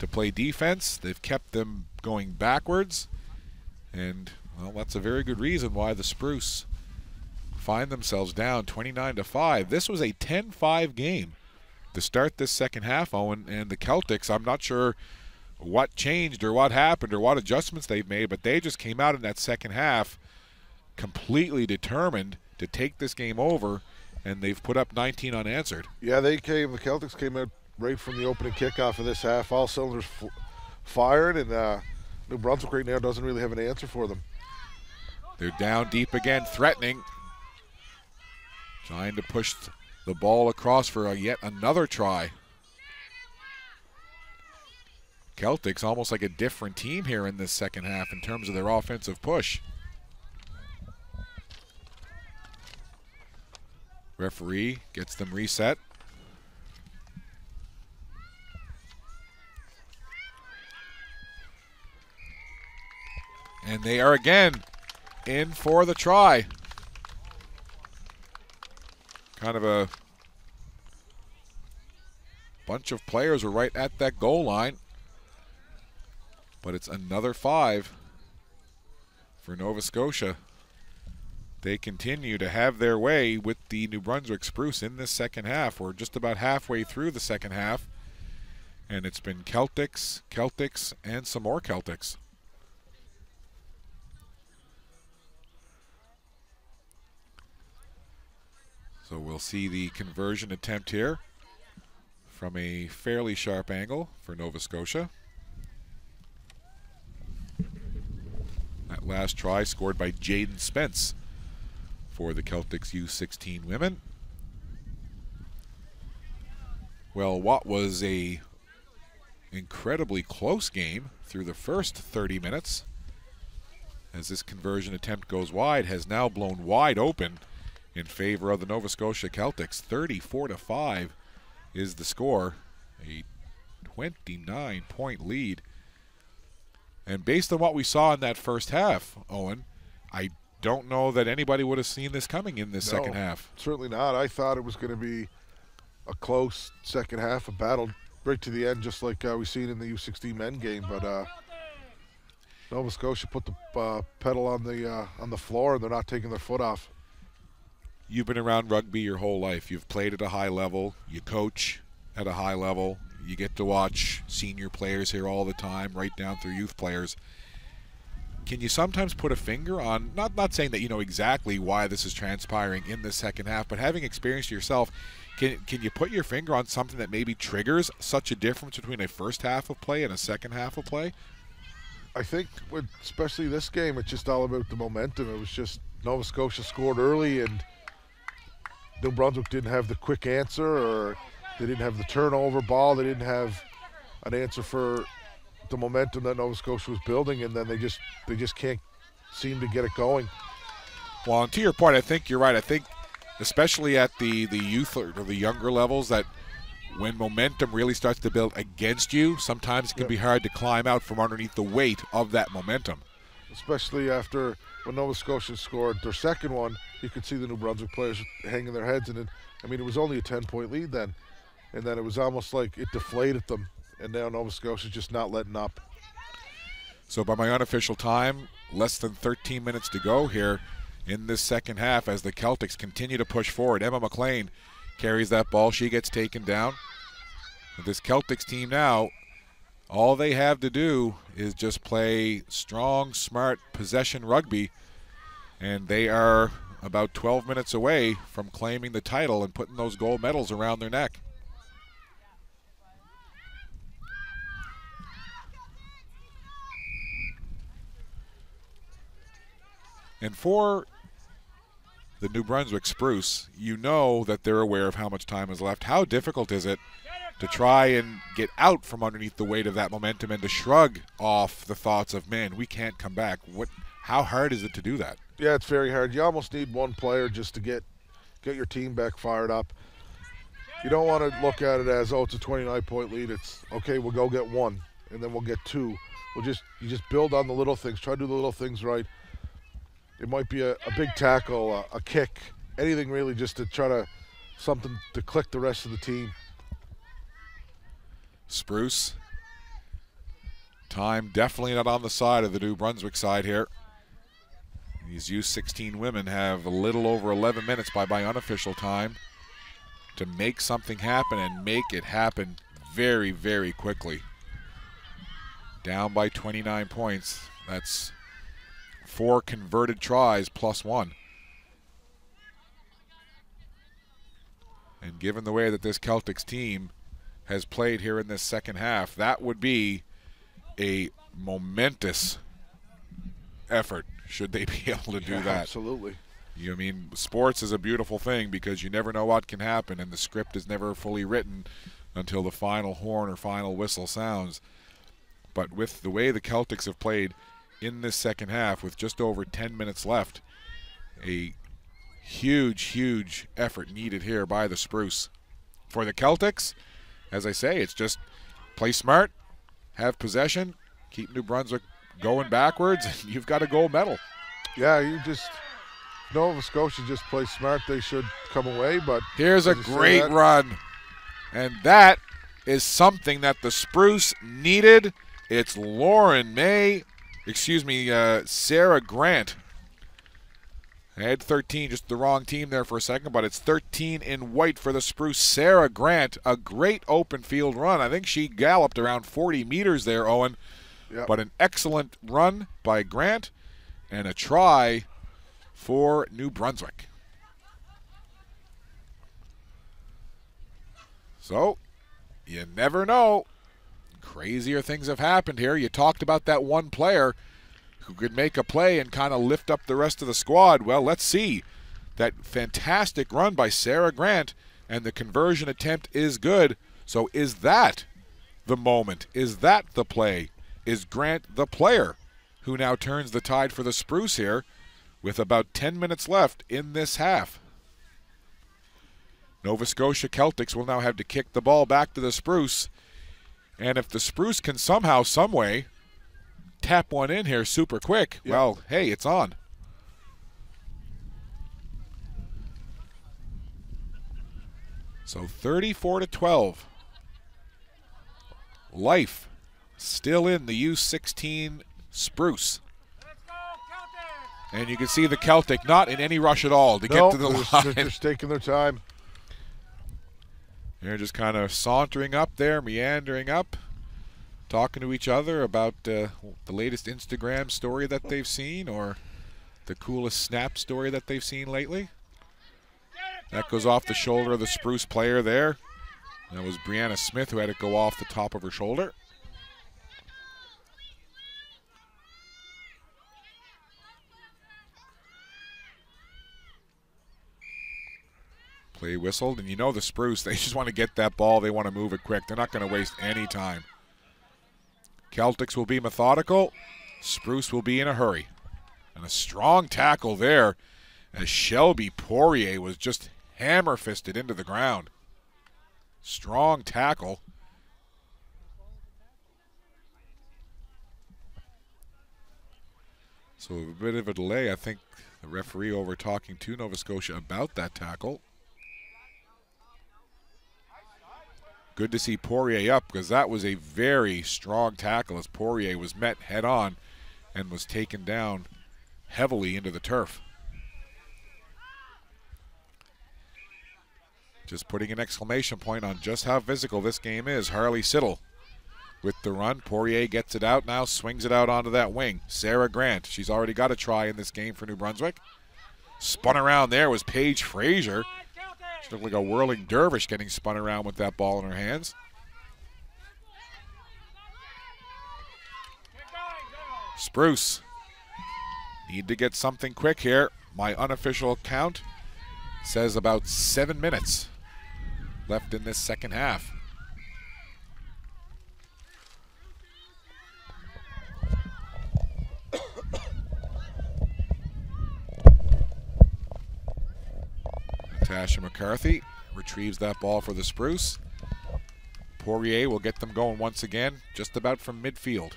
to play defense. They've kept them going backwards, and well, that's a very good reason why the Spruce find themselves down 29-5. This was a 10-5 game to start this second half, Owen, and the Celtics, I'm not sure what changed or what happened or what adjustments they've made, but they just came out in that second half completely determined to take this game over, and they've put up 19 unanswered. Yeah, the Celtics came out right from the opening kickoff of this half, all cylinders fired, and New Brunswick right now doesn't really have an answer for them. They're down deep again, threatening, trying to push the ball across for yet another try. Celtics almost like a different team here in this second half in terms of their offensive push. Referee gets them reset. And they are again in for the try. kind of a bunch of players were right at that goal line. But it's another 5 for Nova Scotia. They continue to have their way with the New Brunswick Spruce in this second half. We're just about halfway through the second half. And it's been Celtics, and some more Celtics. So we'll see the conversion attempt here from a fairly sharp angle for Nova Scotia. That last try scored by Jaden Spence for the Celtics U16 women. Well, what was a incredibly close game through the first 30 minutes, as this conversion attempt goes wide, has now blown wide open in favor of the Nova Scotia Celtics. 34-5 is the score, a 29-point lead. And based on what we saw in that first half, Owen, I don't know that anybody would have seen this coming in this second half. Certainly not. I thought it was going to be a close second half, a battle right to the end, just like we seen in the U16 men game. But Nova Scotia put the pedal on the floor, and they're not taking their foot off. You've been around rugby your whole life. You've played at a high level. You coach at a high level. You get to watch senior players here all the time, right down through youth players. Can you sometimes put a finger on, not saying that you know exactly why this is transpiring in the second half, but having experienced yourself, can you put your finger on something that maybe triggers such a difference between a first half of play and a second half of play? I think, especially this game, it's just all about the momentum. It was just Nova Scotia scored early, and New Brunswick didn't have the quick answer, or they didn't have the turnover ball. They didn't have an answer for the momentum that Nova Scotia was building, and then they just can't seem to get it going. Well, and to your point, I think you're right. I think especially at the youth or the younger levels, that when momentum really starts to build against you, sometimes it can be hard to climb out from underneath the weight of that momentum. Especially after when Nova Scotia scored their second one, you could see the New Brunswick players hanging their heads. And it was only a 10-point lead then. And then it was almost like it deflated them. And now Nova Scotia's just not letting up. So by my unofficial time, less than 13 minutes to go here in this second half as the Celtics continue to push forward. Emma McLean carries that ball. She gets taken down. But this Celtics team now, all they have to do is just play strong, smart possession rugby, and they are about 12 minutes away from claiming the title and putting those gold medals around their neck. And for the New Brunswick Spruce, you know that they're aware of how much time is left. How difficult is it to try and get out from underneath the weight of that momentum and to shrug off the thoughts of, man, we can't come back? How hard is it to do that? Yeah, it's very hard. You almost need one player just to get your team back fired up. You don't want to look at it as, oh, it's a 29-point lead. It's, okay, we'll go get one, and then we'll get two. You just build on the little things. Try to do the little things right. It might be a big tackle, a kick, anything really, just to try to something to click the rest of the team. Spruce, time definitely not on the side of the New Brunswick side here. These U16 women have a little over 11 minutes by my unofficial time to make something happen, and make it happen very, very quickly. Down by 29 points. That's 4 converted tries plus 1. And given the way that this Celtics team has played here in this second half, that would be a momentous effort should they be able to do that. Absolutely. I mean, sports is a beautiful thing because you never know what can happen, and the script is never fully written until the final horn or final whistle sounds. But with the way the Celtics have played in this second half, with just over 10 minutes left, a huge, huge effort needed here by the Spruce. For the Celtics, as I say, it's just play smart, have possession, keep New Brunswick going backwards, and you've got a gold medal. Yeah, Nova Scotia just plays smart, they should come away. But here's a great run. And that is something that the Spruce needed. It's Sarah Grant. I had 13, just the wrong team there for a second, but it's 13 in white for the Spruce. Sarah Grant, a great open field run. I think she galloped around 40 meters there, Owen. Yep. But an excellent run by Grant and a try for New Brunswick. So, you never know. Crazier things have happened here. You talked about that one player who could make a play and kind of lift up the rest of the squad. Well, let's see. That fantastic run by Sarah Grant, and the conversion attempt is good. So is that the moment? Is that the play? Is Grant the player who now turns the tide for the Spruce here with about 10 minutes left in this half? Nova Scotia Celtics will now have to kick the ball back to the Spruce. And if the Spruce can somehow, someway, tap one in here super quick, well, hey, it's on. So 34-12. Life still in the U16 Spruce. And you can see the Celtic not in any rush at all to get to the line. They're just taking their time. They're just kind of sauntering up there, meandering up, talking to each other about the latest Instagram story that they've seen or the coolest Snap story that they've seen lately. That goes off the shoulder of the Spruce player there. That was Brianna Smith who had it go off the top of her shoulder. Play whistled, and you know the Spruce, they just want to get that ball. They want to move it quick. They're not going to waste any time. Celtics will be methodical. Spruce will be in a hurry. And a strong tackle there as Shelby Poirier was just hammer-fisted into the ground. Strong tackle. So a bit of a delay. I think the referee over talking to Nova Scotia about that tackle. Good to see Poirier up because that was a very strong tackle as Poirier was met head-on and was taken down heavily into the turf. Just putting an exclamation point on just how physical this game is. Harley Siddle with the run. Poirier gets it out now, swings it out onto that wing. Sarah Grant, she's already got a try in this game for New Brunswick. Spun around there was Paige Frazier. She looked like a whirling dervish getting spun around with that ball in her hands. Spruce need to get something quick here. My unofficial count says about 7 minutes left in this second half. Tasha McCarthy retrieves that ball for the Spruce. Poirier will get them going once again, just about from midfield.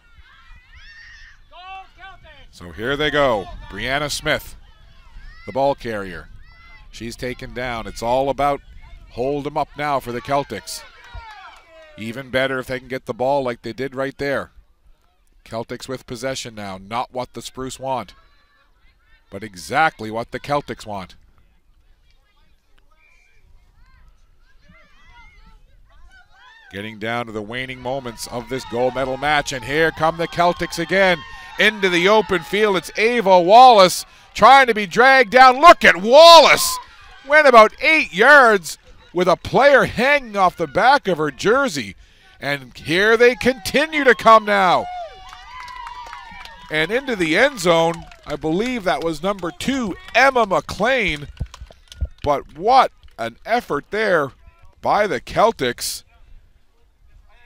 So here they go. Brianna Smith, the ball carrier. She's taken down. It's all about hold them up now for the Celtics. Even better if they can get the ball like they did right there. Celtics with possession now. Not what the Spruce want, but exactly what the Celtics want. Getting down to the waning moments of this gold medal match, and here come the Celtics again into the open field. It's Ava Wallace trying to be dragged down. Look at Wallace. Went about 8 yards with a player hanging off the back of her jersey. And here they continue to come now. And into the end zone, I believe that was number 2, Emma McLean. But what an effort there by the Celtics,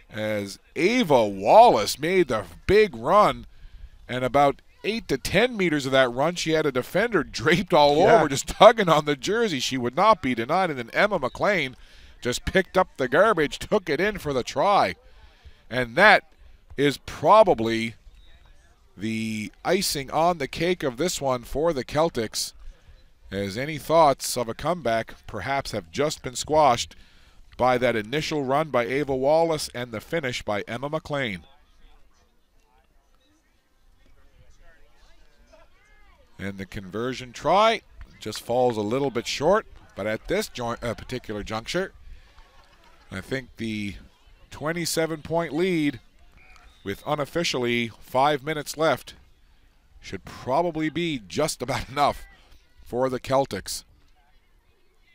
as Ava Wallace made the big run, and about 8 to 10 meters of that run, she had a defender draped all over, just tugging on the jersey. She would not be denied, and then Emma McLean just picked up the garbage, took it in for the try. And that is probably the icing on the cake of this one for the Celtics, as any thoughts of a comeback perhaps have just been squashed by that initial run by Ava Wallace and the finish by Emma McLean. And the conversion try just falls a little bit short, but at this particular juncture, I think the 27-point lead with unofficially 5 minutes left should probably be just about enough for the Celtics.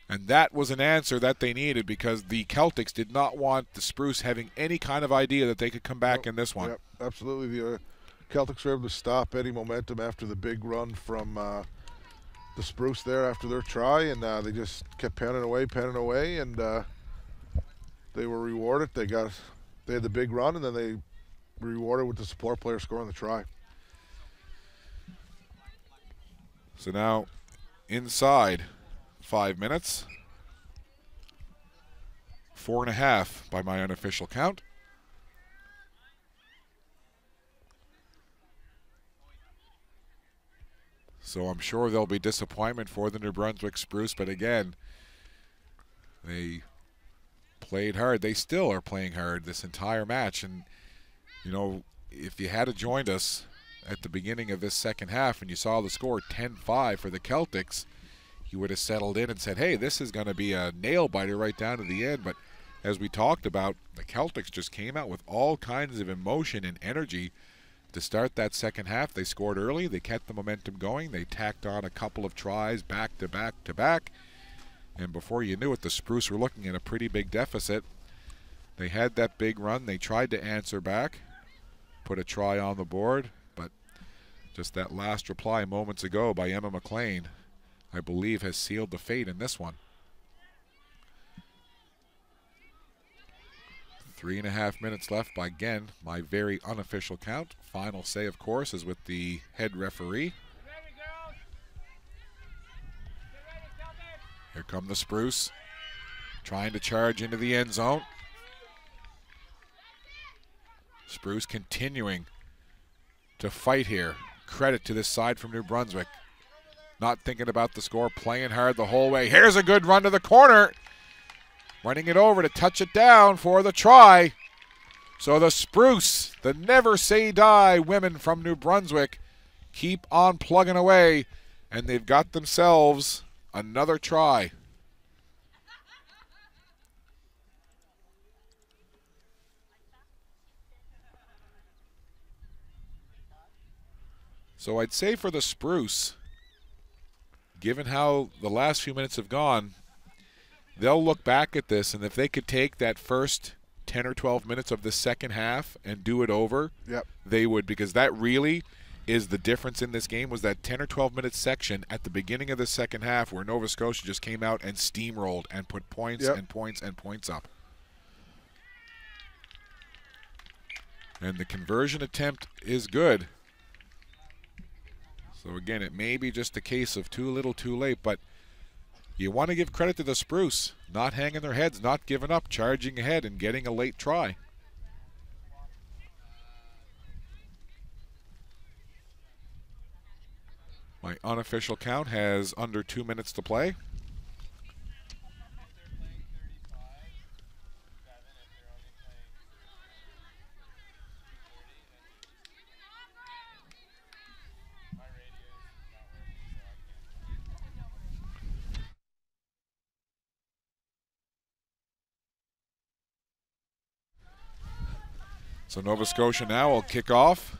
And that was an answer that they needed, because the Celtics did not want the Spruce having any kind of idea that they could come back in this one. Yep, absolutely. The Celtics were able to stop any momentum after the big run from the Spruce there after their try, and they just kept pounding away, and they were rewarded. They had the big run, and then they were rewarded with the support player scoring the try. So now inside 5 minutes, 4.5 by my unofficial count. So I'm sure there'll be disappointment for the New Brunswick Spruce, but again, they played hard. They still are playing hard this entire match. And, you know, if you had joined us at the beginning of this second half and you saw the score 10-5 for the Celtics, you would have settled in and said, hey, this is going to be a nail-biter right down to the end. But as we talked about, the Celtics just came out with all kinds of emotion and energy to start that second half. They scored early. They kept the momentum going. They tacked on a couple of tries back to back to back. And before you knew it, the Spruce were looking at a pretty big deficit. They had that big run. They tried to answer back, put a try on the board, but just that last reply moments ago by Emma McLean, I believe, has sealed the fate in this one. 3.5 minutes left by, again, my very unofficial count. Final say, of course, is with the head referee. Here come the Spruce, trying to charge into the end zone. Spruce continuing to fight here. Credit to this side from New Brunswick. Not thinking about the score, playing hard the whole way. Here's a good run to the corner. Running it over to touch it down for the try. So the Spruce, the never say die women from New Brunswick, keep on plugging away, and they've got themselves another try. So I'd say for the Spruce, given how the last few minutes have gone, they'll look back at this, and if they could take that first 10 or 12 minutes of the second half and do it over, yep, they would, because that really is the difference in this game, was that 10 or 12 minute section at the beginning of the second half where Nova Scotia just came out and steamrolled and put points and points and points up. And the conversion attempt is good. So again, it may be just a case of too little too late, but you want to give credit to the Spruce, not hanging their heads, not giving up, charging ahead and getting a late try. My unofficial count has under 2 minutes to play. So Nova Scotia now will kick off.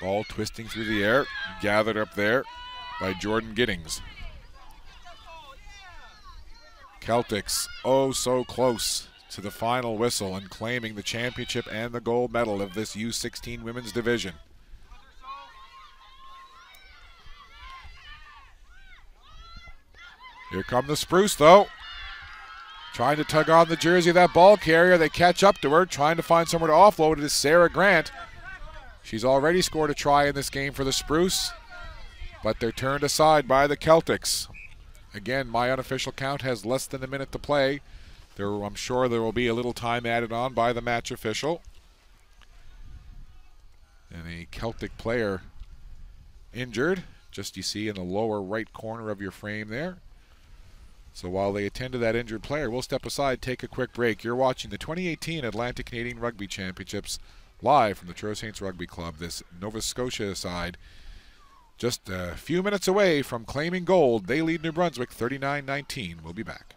Ball twisting through the air, gathered up there by Jordan Giddings. Celtics, oh so close to the final whistle and claiming the championship and the gold medal of this U16 women's division. Here come the Spruce, though. Trying to tug on the jersey of that ball carrier. They catch up to her, trying to find somewhere to offload. It is Sarah Grant. She's already scored a try in this game for the Spruce, but they're turned aside by the Celtics. Again, my unofficial count has less than a minute to play. I'm sure there will be a little time added on by the match official. And a Celtic player injured, just you see in the lower right corner of your frame there. So while they attend to that injured player, we'll step aside, take a quick break. You're watching the 2018 Atlantic Canadian Rugby Championships live from the Truro Saints Rugby Club. This Nova Scotia side just a few minutes away from claiming gold. They lead New Brunswick 39-19. We'll be back.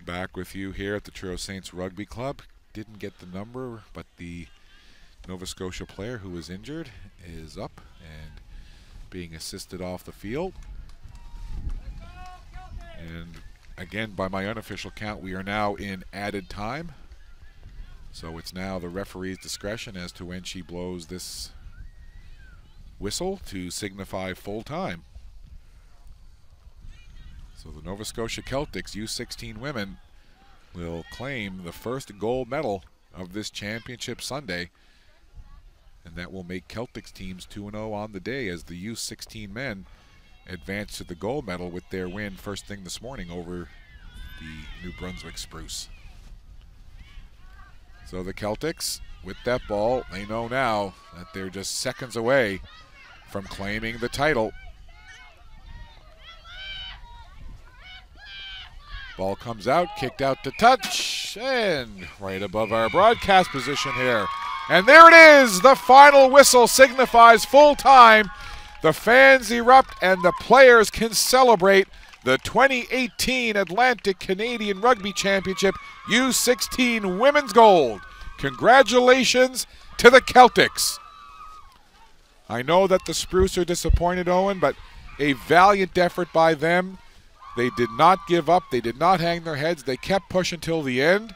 Back with you here at the Truro Saints Rugby Club. Didn't get the number, but the Nova Scotia player who was injured is up and being assisted off the field. And again, by my unofficial count, we are now in added time. So it's now the referee's discretion as to when she blows this whistle to signify full time. So the Nova Scotia Celtics U16 women will claim the first gold medal of this championship Sunday. And that will make Celtics teams 2-0 on the day as the U16 men advance to the gold medal with their win first thing this morning over the New Brunswick Spruce. So the Celtics, with that ball, they know now that they're just seconds away from claiming the title. Ball comes out, kicked out to touch, and right above our broadcast position here. And there it is, the final whistle signifies full time. The fans erupt and the players can celebrate the 2018 Atlantic Canadian Rugby Championship U16 Women's Gold. Congratulations to the Celtics. I know that the Spruce are disappointed, Owen, but a valiant effort by them. They did not give up. They did not hang their heads. They kept pushing till the end.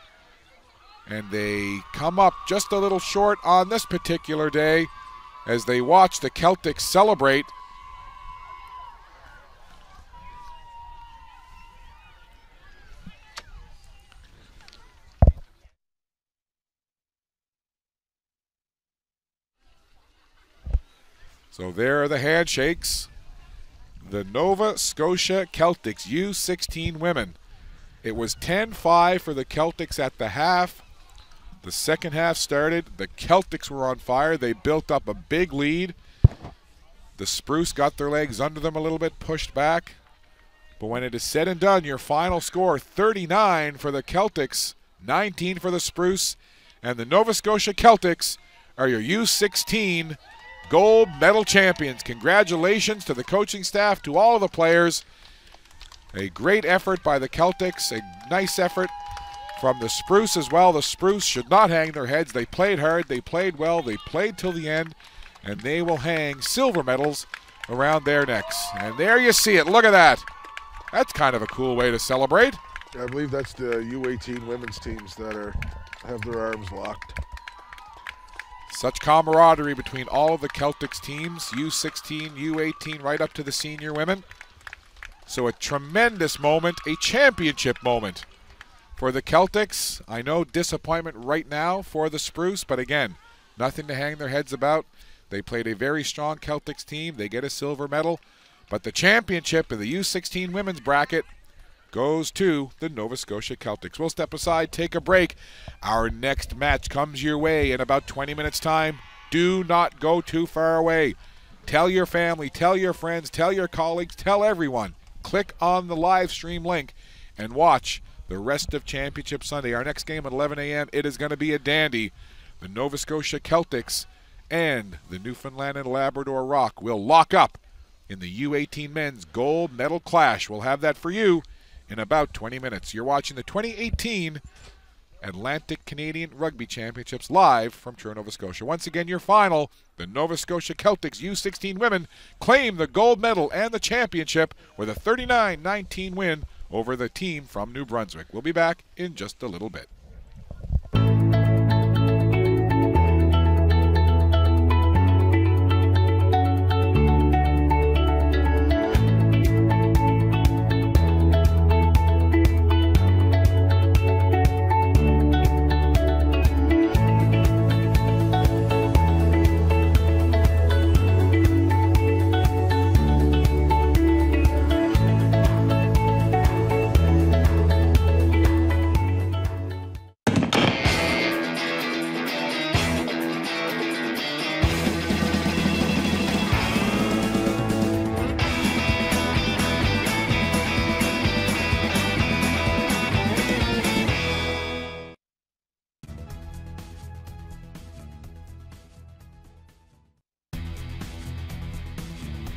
And they come up just a little short on this particular day as they watch the Celtics celebrate. So there are the handshakes. The Nova Scotia Celtics U16 women. It was 10-5 for the Celtics at the half. The second half started. The Celtics were on fire. They built up a big lead. The Spruce got their legs under them a little bit, pushed back. But when it is said and done, your final score, 39 for the Celtics, 19 for the Spruce, and the Nova Scotia Celtics are your U16 gold medal champions. Congratulations to the coaching staff, to all of the players. A great effort by the Celtics, a nice effort from the Spruce as well. The Spruce should not hang their heads. They played hard, they played well, they played till the end, and they will hang silver medals around their necks. And there you see it. Look at that. That's kind of a cool way to celebrate. I believe that's the U18 women's teams that have their arms locked. Such camaraderie between all of the Celtics teams, U16, U18, right up to the senior women. So a tremendous moment, a championship moment for the Celtics. I know disappointment right now for the Spruce, but again, nothing to hang their heads about. They played a very strong Celtics team. They get a silver medal. But the championship in the U16 women's bracket goes to the Nova Scotia Celtics. We'll step aside, take a break. Our next match comes your way in about 20 minutes' time. Do not go too far away. Tell your family, tell your friends, tell your colleagues, tell everyone. Click on the live stream link and watch the rest of Championship Sunday. Our next game at 11 a.m., it is going to be a dandy. The Nova Scotia Celtics and the Newfoundland and Labrador Rock will lock up in the U18 men's gold medal clash. We'll have that for you in about 20 minutes. You're watching the 2018 Atlantic Canadian Rugby Championships live from Truro, Nova Scotia. Once again, your final, the Nova Scotia Celtics U16 women claim the gold medal and the championship with a 39-19 win over the team from New Brunswick. We'll be back in just a little bit.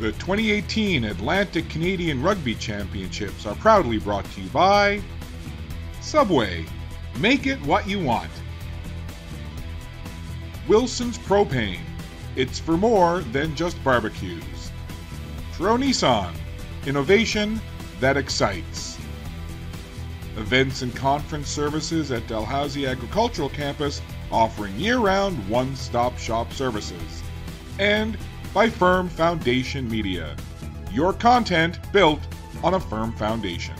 The 2018 Atlantic Canadian Rugby Championships are proudly brought to you by Subway. Make it what you want. Wilson's Propane. It's for more than just barbecues. Truro Nissan. Innovation that excites. Events and conference services at Dalhousie Agricultural Campus, offering year-round one-stop shop services. And by Firm Foundation Media. Your content built on a firm foundation.